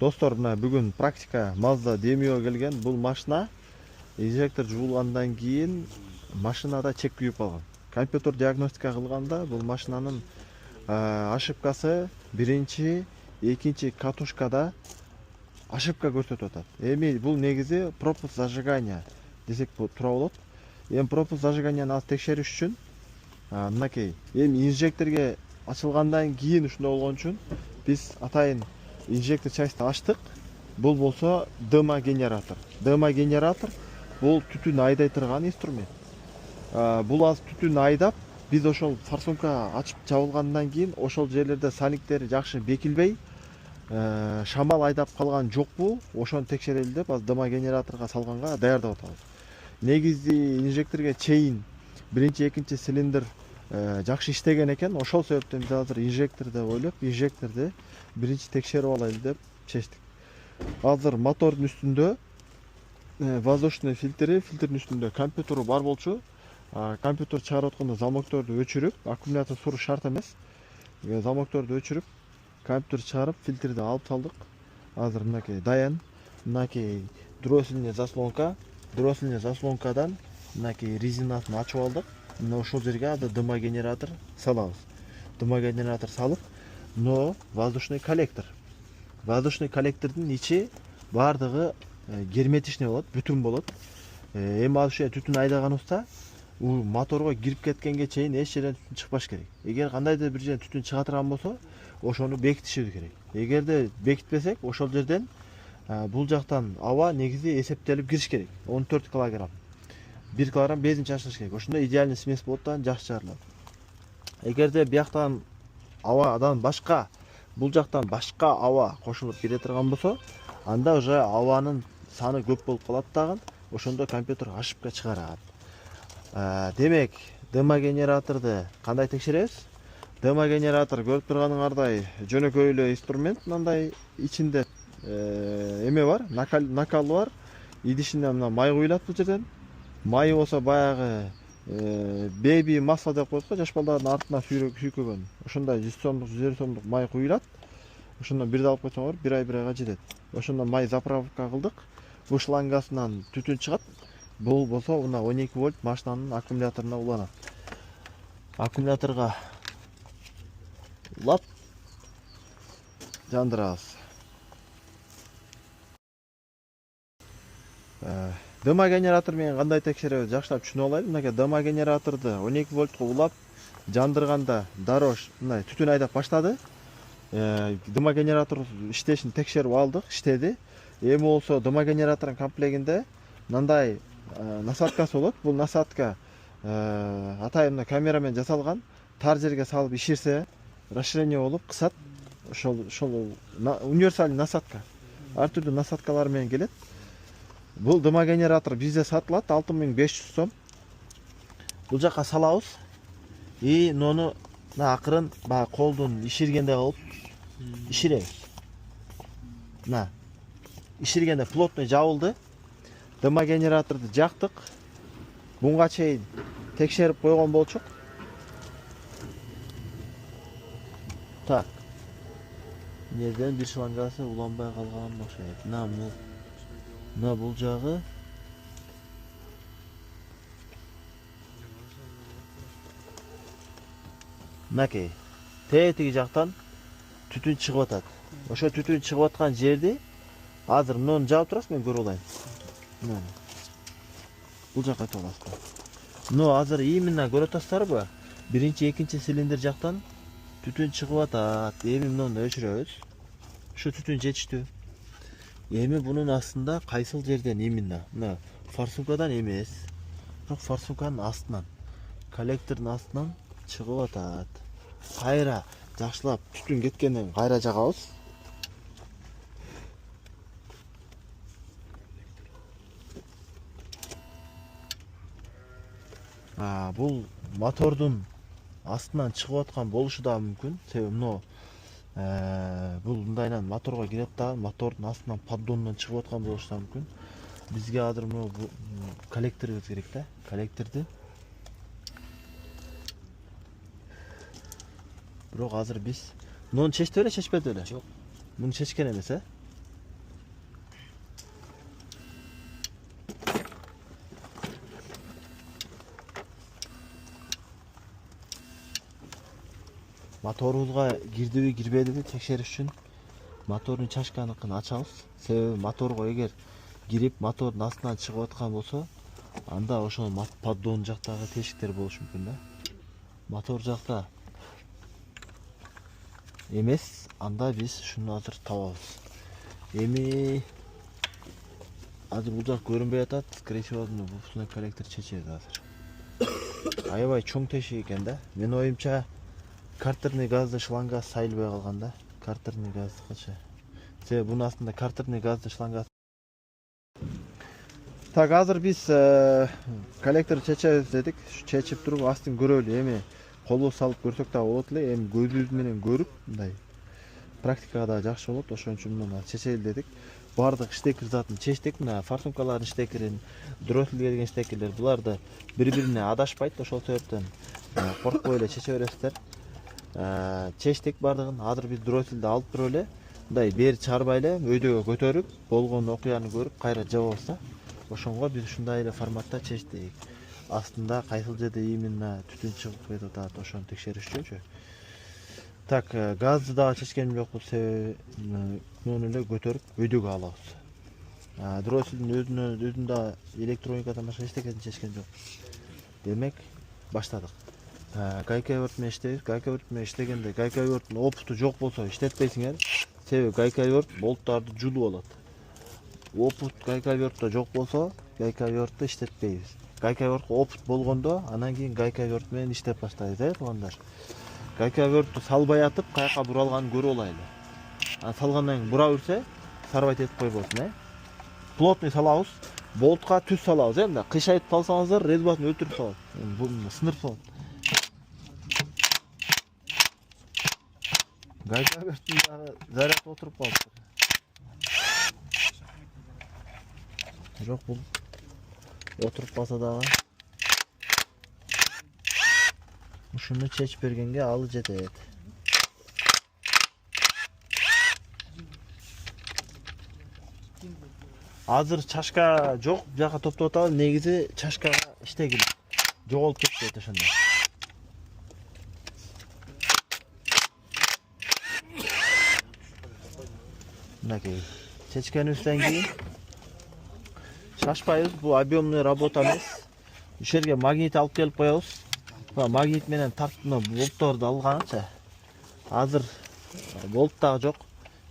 Достор, мына бүгүн практика Mazda демио келген. Бул машина инжектор жуулгандан кийин машинада чек күйүп калган. Компьютер диагностика кылганда бул машинанын ошибкасы биринчи, экинчи катушкада ошибка көрсөтүп атат. Эми бул негизи пропуск зажигания десек туура болот. Эми пропуск зажиганияны аз текшериш үчүн мынакей эми инжекторге ачылгандан кийин ушундай болгон үчүн биз атайын инжектор частьты ачтык. Бул болсо дымогенератор. Дымогенератор бул түтүн айдай турган инструмент. Бул аз түтүн айдап, биз ошол форсунка ачып жабылгандан кийин ошол жерлерде сальниктери жакшы бекилбей, шамал айдап калган жокпу, ошону текшерели деп аз дымогенераторго салганга даярдап атабыз. Негизи инжекторге чейин биринчи, экинчи цилиндр жакшы иштеген экен. Ошол себептен биз азыр инжектор деп ойлоп, инжекторду биринчи текшерип алайлы деп чечтик. Азыр мотордун үстүндө воздушный фильтрдин үстүндө компьютер бар болчу. Компьютер чыгарып атканда замокторду өчүрүп, аккумулятор суруш шарт эмес. Замокторду өчүрүп, компьютер чыгарып, фильтрди алып салдык. Азыр мынакей даян, мынакей дроссельный заслонка, дроссельный заслонкадан мынакей резинасын ачып алдык. Мына ошол жерге азыр дымогенератор салабыз. Дымогенератор салып, но воздушный коллектор. Воздушный коллектордун ичи бардыгы герметичный болот, бүтүн болот. Эми ал ушуга түтүн айдаганыбызда моторго кирип кеткенге чейин эч жерден түтүн чыкпаш керек. Эгер кандайдыр бир жерден түтүн чыга турган болсо, ошону бекитишибиз керек. Эгерде бекитпесек, ошол жерден бул жактан аба негизи эсептелип кириш керек. 14 кг. 1 кг бензин чачылыш керек. Ошондо идеальный смесь болот да, жакшы чыгарылат. Эгерде бияктан абадан башка, бул жактан башка аба кошулуп кире турган болсо, анда уже абанын саны көп болуп калат дагы. Ошондо компьютер ошибка чыгарат. Демек, дымогенераторду кандай текшеребиз? Дымогенератор көрүп турганыңардай жөнөкөй эле инструмент, мындай ичинде эме бар, накал бар. Идишинде мына май куюлат бул жерден. Май болсо баягы беби масло деп коет го, жаш балдардын артына сүйкөгөн. Ошондой 100 сомдук, 150 сомдук май куюлат. Ошондон бирди алып койсоңор, бир айга жетет. Ошондон май заправка кылдык. Бул шлангасынан түтүн чыгат. Бул болсо мына 12 вольт машинанын аккумуляторуна уланат. Аккумуляторго улап жандырабыз. Дымогенератор менен кандай текшеребиз жакшылап түшүнүп алайлы. Мынакей дымогенераторду 12 вольтко улап жандырганда дароо мындай түтүн айдап баштады. Дымогенератор иштешин текшерип алдык, иштеди. Эми болсо дымогенератордун комплегинде мындай насадкасы болот. Бул насадка атайын камерамен жасалган. Тар жерге салып иширсе, расширение болуп кысат. Ошол универсальный насадка. Ар түрдүү насадкалар менен келет. Бул дымогенератор бизде сатылат 6500 сом. Бул жака салабыз. И нону акырын баягы колдун иширгенде кылып иширебиз. Мына иширгенде плотный жабылды. Дымогенераторду жактык. Буга чейин текшерип койгон болчук. Так. Нерден бир шлангасы уланбай калган окшойт. Мына бул жагы мынакей тетиги жактан түтүн чыгып атат. Ошо түтүн чыгып аткан жерди азыр муну жаап турасыз, мен көрүп алайын. Бул жакка айтып аласыздар. Мына азыр именно көрүп атасыздарбы? Биринчи, экинчи цилиндр жактан түтүн чыгып атат. Эми муну өчүрөбүз. Ушу түтүн жетиштүү. Эми бунун астында кайсыл жерден именно? Мына форсункадан эмес, бирок форсунканын астынан, коллектордун астынан чыгып атат. Кайра жакшылап түтүн кеткенден кайра жагабыз. Бул мотордун астынан чыгып аткан болушу да мүмкүн. Себеби мына бул мындайынан моторго кирет да, мотордун астынан поддонунан чыгып аткан болушу да мүмкүн. Бизге азыр мына коллекторубуз керек да. Коллекторду бирок азыр биз муну чечти беле, чечпеди беле? Жок. Муну чечкен эмес, моторубузга кирдиби кирбедиби текшериш үчүн мотордун чашканыкын ачабыз. Себеби моторго эгер кирип мотордун астынан чыгып аткан болсо, анда ошол поддон жактагы тешиктер болушу мүмкүн да. Мотор жакта эмес, анда биз шуну азыр табабыз. Эми азыр бул жак көрүнбөй атат. Скорее всего, выпускной коллектор чечебиз азыр. Аябай чоң тешик экен да. Менин оюмча картерный газды шланга сайылбай калган да. Картерный газдыкычы. Себеби бунун астында картерный газды шлангасы. Так, азыр биз коллектор чечебиз дедик. Чечип туруп астын көрөлү. Эми колго салып көрсөк да болот эле. Эми көзүбүз менен көрүп, мындай практикага да жакшы болот. Ошон үчүн мына чечели дедик. Бардык штекер затын чечтик. Мына форсункалардын штекерин, дроссель келген штекерлер, буларды бири-бирине адашпайт. Ошол себептен коркпой эле чече бересиздер. Чечтик бардыгын. Азыр биз дросселди алып туруп эле мындай бери чыгарбай эле өйдөгө көтөрүп, болгон окуяны көрүп кайра жабабыз да. Ошонго биз ушундай эле форматта чечтик. Астында кайсыл жерде именно түтүн чыгып кетип атат, ошону текшериш үчүнчү. Так, газды дагы чечкеним жокпу, себеби муну эле көтөрүп өйдөгө алабыз. Дросселдин өзүнүн да электроникадан башка эчтекесин чечкен жок. Демек, баштадык. Гайковерт менен иштейбиз. Гайковерт менен иштегенде гайковерттин опыту жок болсо иштетпейсиңер. Себеби гайковерт болттарды жулуп алат. Опыт гайковертте жок болсо, гайковертти иштетпейбиз. Гайковертке опыт болгондо, анан кийин гайковерт менен иштеп баштайбыз, туугандар. Гайковертти салбай атып, каяка буралганын көрүп алайлы. Салгандан кийин бура берсе, сарбайт этип койбосун, Плотный салабыз, болтка түз салабыз, мындай кыйшайтып салсаңыздар, резьбасын өлтүрүп салат. Бул сынырып салат. Гайковерттин дагы заряды отуруп калыптыр. Жок, бул отуруп калса дагы ушуну чечип бергенге алы жетет. Азыр чашка жок, бияка топтоп атабыз. Негизи чашкага иштегил жоголуп кетти ошондо. Мынакей чечкенибизден кийин шашпайбыз, бул объемный работа эмес. Ушул жерге магнит алып келип коебуз. Магнит менен тартып болтторду алганча. Азыр болт дагы жок.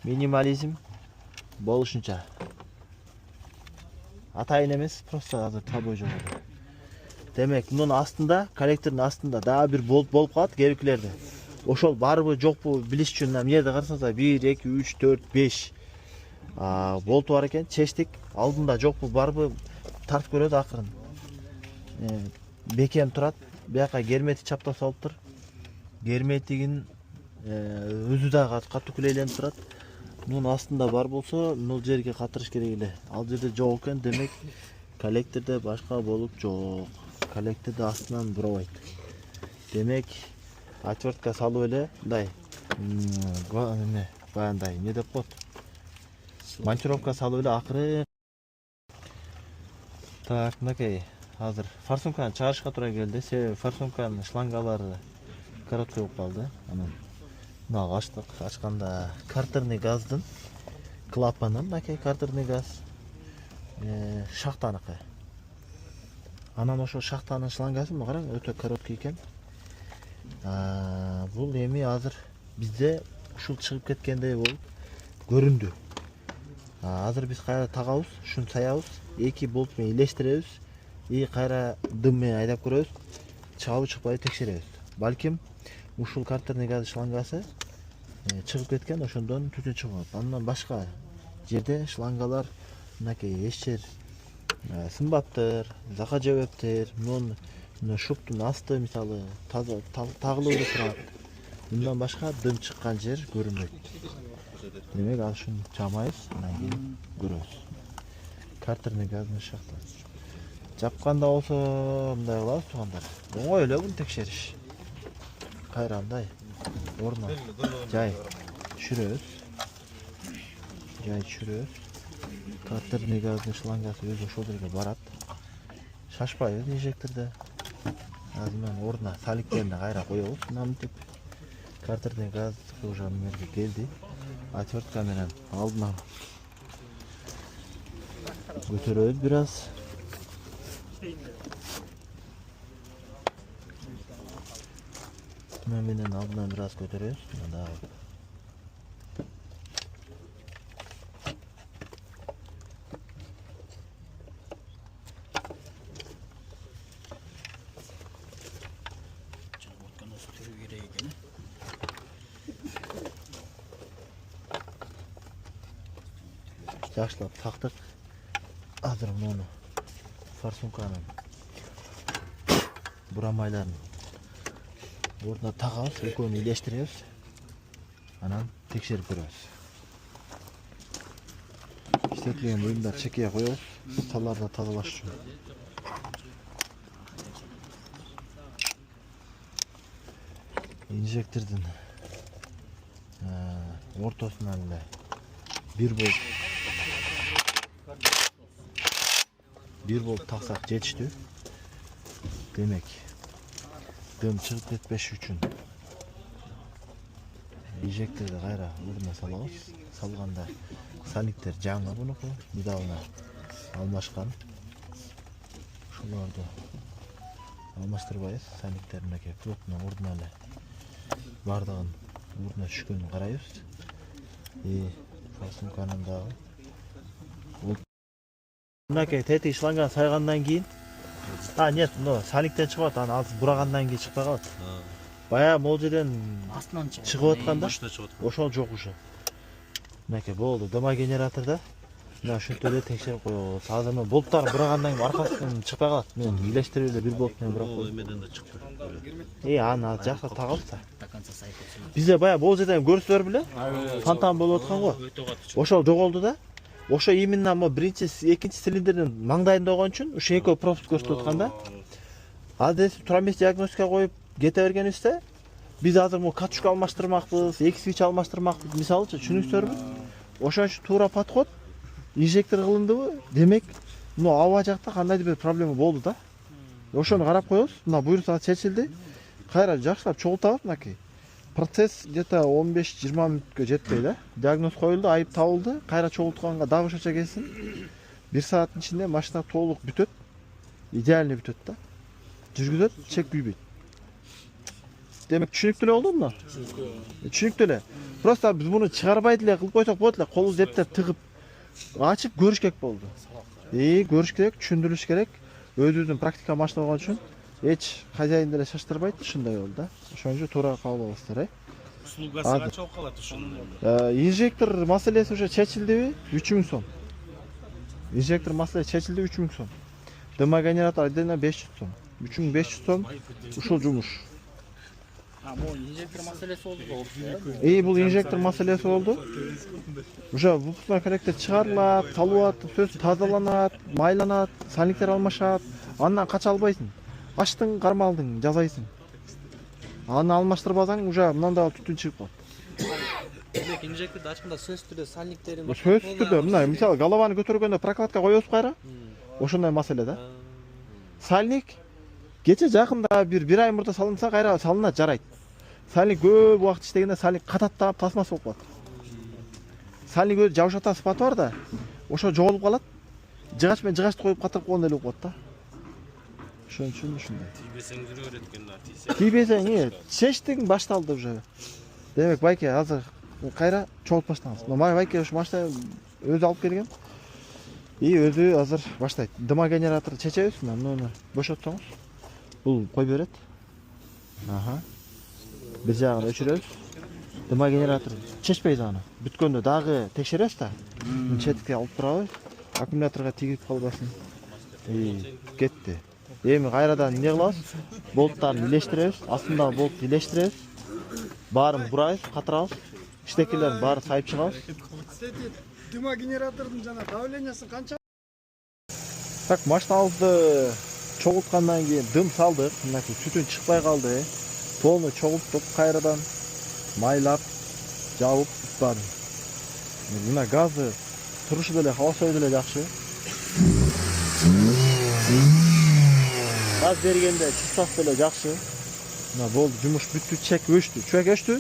Минимализм болушунча. Атайын эмес, просто азыр табой жок. Демек, мунун астында, коллектордун астында дагы бир болт болуп калат кээбикилерде. Ошол барбы жокпу билиш үчүн мына жерде карасаңыздар 1, 2, 3, 4, 5 болту бар экен. Чечтик. Алдында жокпу барбы тартып көрөт акырын. Бекем турат. Бияка гермети чаптап салыптыр. Герметигин өзү дагы катуу күлөйлөнүп турат. Мунун астында бар болсо, бул жерге катырыш керек эле. Ал жерде жок экен, демек коллектордо башка болуп жок. Коллекторду астынан бурабайт. Демек, отвертка салып эле, мындай баягындай эмне деп коет. Монтировка салып эле акырын. Так, мынакей. Азыр форсунканы чыгарышка туура келди. Себеби форсунканын шлангалары короткой болуп калды. Анан мына ачтык. Ачканда картерный газдын клапаны, мынакей картерный газ. Шахтаныкы. Анан ошо шахтанын шлангасы мына караң, өтө короткий экен. Бул эми азыр бизде ушул чыгып кеткендей болуп көрүндү. Азыр биз кайра тагабыз, ушуну саябыз, 2 болт менен илештиребиз. И кайра дым менен айдап көрөбүз. Чыгабы чыкпайбы текшеребиз. Балким ушул картерный газ шлангасы чыгып кеткен, ошондон түтүн чыгат. Андан башка жерде шлангалар мынакей эч жер сынбаптыр, зака жебептир. Муну шуптун асты мисалы тагылып эле турат. Мындан башка дым чыккан жер көрүнбөйт. Демек, ушуну жамайбыз, анан кийин көрөбүз. Картерный газдын шахтасы. Жапканда болсо мындай кылабыз, туугандар. Оңой эле буну текшериш. Кайра мындай ордуна жай түшүрөбүз. Картерный газдын шлангасы өзү ошол жерге барат. Шашпайбыз инжекторду. Азыр мен ордуна саликтерине кайра коебуз, мынтип. Картерден газ уже немерге келди. Отвертка менен алдына көтөрөбүз бир аз. Менен алдына бир аз көтөрөбүз. Мында жакшылап тактык. Азыр муну форсунканын бурамайларын ордуна тагабыз, экөөнү илештиребиз. Анан текшерип көрөбүз. İşletilen bölümler çekiye koyuyoruz. Sallarda тазалаш үчүн. Инжектордун ортосунан эле 1 volt таксак жетиштүү. Демек, дым чыгып кетпеш үчүн инжекторду кайра ордуна салабыз. Салганда сальниктер жаңы бунуку, недавно алмашкан. Ошолорду алмаштырбайбыз. Сальниктер мынакей плотно ордуна эле бардыгын ордуна түшкөнүн карайбыз. Форсунканын дагы мынакей тети шланган сайгандан кийин нет, сальниктен чыгып, аны азыр бурагандан кийин чыкпай калат. Бая могул жерден астынан чыгып атканда ошол жок уже. Мынакей болду. Дыма генераторда мына ушинтип эле текшерип коебуз. Азыр мен болттарын бурагандан кийин аркасынан чыкпай калат. Мен илештирип эле 1 болт менен бурап коем. Эмеден да чыкпай. Аны жакшы тагабыз да. Бизде бая могул жерден көрсөтөр беле? Фонтан болуп аткан го. Ошол жоголду да. Ошо именно биринчи, экинчи цилиндрдин маңдайында болгон үчүн ушул экөө пропуск көрсөтүп атканда азыр тура эмес диагностика коюп кете бергенибизде биз азыр катушка алмаштырмакпыз, эки свич алмаштырмакпыз, мисалычы, түшүнүңүздөрбү? Ошон үчүн туура подход, инжектор кылындыбы, демек, аба жакта кандайдыр бир проблема болду да. Ошону карап коебуз. Мына буйрук чечилди. Кайра жакшылап чогултабыз мынакей. Процесс где-то 15-20 мүнөткө жетпей да. Диагноз коюлду, айып табылды. Кайра чогултканга дагы ошочо келсин. 1 сааттын ичинде машина толук бүтөт. Идеальный бүтөт да. Жүргүзөт, чек күйбөйт. Демек түшүнүктүү эле болдубу? Түшүнүктүү эле. Просто биз муну чыгарбай деле кылып койсок болот эле. Колубуз эптеп тыгып ачып көрүш керек болду. Көрүш керек, түшүндүрүш керек. Өзүбүздүн практика машина болгон үчүн эч хозяин деле шаштырбайт, ушундай болду да. Ошон үчүн туура кабыл аласыздар, Услугасы канча болуп калат ушунун? Инжектор маселеси уже чечилдиби? 3000 сом. Инжектор маселеси чечилди 3000 сом. Дыма генератор отдельно 500 сом. 3500 сом ушул жумуш. Бул инжектор маселеси болду. Бул инжектор маселеси болду. Уже выпускной коллектор чыгарылат, салып, сөз тазаланат, майланат, сальниктер алмашат. Андан кача албайсың. Ачтың, кармалдың, жазайсың. Аны алмаштырбасаң, уже мындай түтүн чыгып калат. Демек инжекторду ачканда сөзсүз түрдө сальниктерин сөзсүз түрдө мына мисалы голованы көтөргөндө прокладка коебуз кайра. Ошондой маселе да. Сальник кече жакында бир ай мурда салынса, кайра салынат, жарайт. Сальник көп убакыт иштегенде сальник кататтап пластмасс болуп калат. Сальник өзү жабышата сыпаты бар да, ошо жоголуп калат. Жыгач менен жыгачты коюп катырып койгондой эле болуп калат да. Ошон үчүн ушундай. Тийбесең жүрө берет экен да, тийсе. Тийбесең, чечтиң башталды уже. Демек байке азыр кайра чогултуп баштаңыз. Байке ушу машина өзү алып келген. Өзү азыр баштайт. Дыма генераторду чечебиз, муну бошотсоңуз. Бул кой берет. Бир жагын өчүрөбүз. Дыма генератор чечпейт аны. Бүткөндө дагы текшеребиз да. Четке алып турабыз. Аккумуляторго тийип калбасын. Кетти. Эми кайрадан эмне кылабыз? Болттарын илештиребиз. Астындагы болтту илештиребиз. Баарын бурабыз, катырабыз. Иштекелерин баары сайып чыгабыз. Дыма генератордун жана давлениясы канча? Так, машинабызды чогулткандан кийин дым салдык. Мынакей түтүн чыкпай калды. Полный чогулттук, кайрадан майлап, жабып устадым. Мына газы турушу деле, хавасы деле жакшы. Газ бергенде чистасы деле жакшы. Мына болду, жумуш бүттү, чек өчтү. Чек өчтү?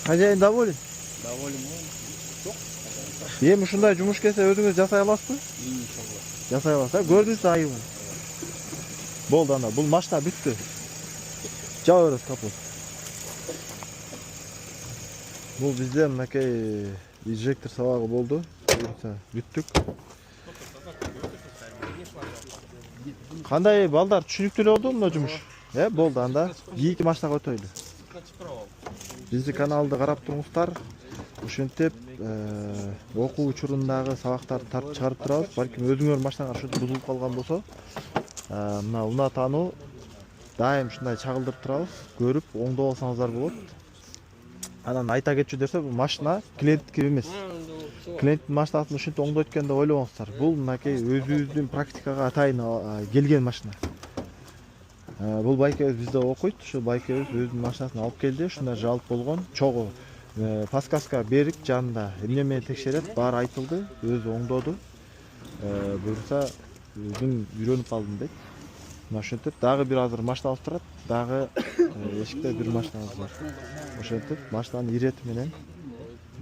Хозяин доволен? Доволен болом. Эми ушундай жумуш келсе өзүңүз жасай аласызбы? Иншалла. Жасай аласыз. Көрдүңүз айыбын. Болду анда, бул машина бүттү. Жаба беребиз капот. Бул бизде мынакей инжектор сабагы болду. Бүттүк. Кандай балдар түшүнүктүү болду мына жумуш? Болду анда. Кийинки машинага өтөйлү. Биздин каналды карап туруңуздар. Ошентип окуу учурундагы сабактарды тартып чыгарып турабыз. Балким өзүңөр машинаңар ушинтип бузулуп калган болсо, мына унаа таануу дайым ушундай чагылдырып турабыз. Көрүп оңдоп алсаңыздар болот. Анан айта кетчү дерсе, бул машина клиенттики эмес. Клиенттин машинасын ушинтип оңдойт экен деп ойлобоңуздар. Бул мынакей өзүбүздүн практикага атайын келген машина. Бул байкебиз бизде окуйт. Ушу байкебиз өзүнүн машинасын алып келди. Ушундай жалп болгон. Чогуу подсказка берик жанында эмне менен текшерет, баары айтылды, өзү оңдоду. Буюрса өзүм үйрөнүп калдым дейт. Мына ошентип дагы бир азыр машинабыз турат. Дагы эшикте бир машинабыз бар. Ошентип машинанын ирети менен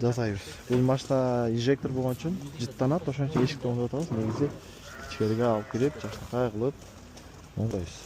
жасайбыз. Бул машина инжектор болгон үчүн жыттанат, ошон үчүн эшикти оңдоп атабыз. Негизи ичкериге алып кирип, жакшыркай кылып оңдойбуз.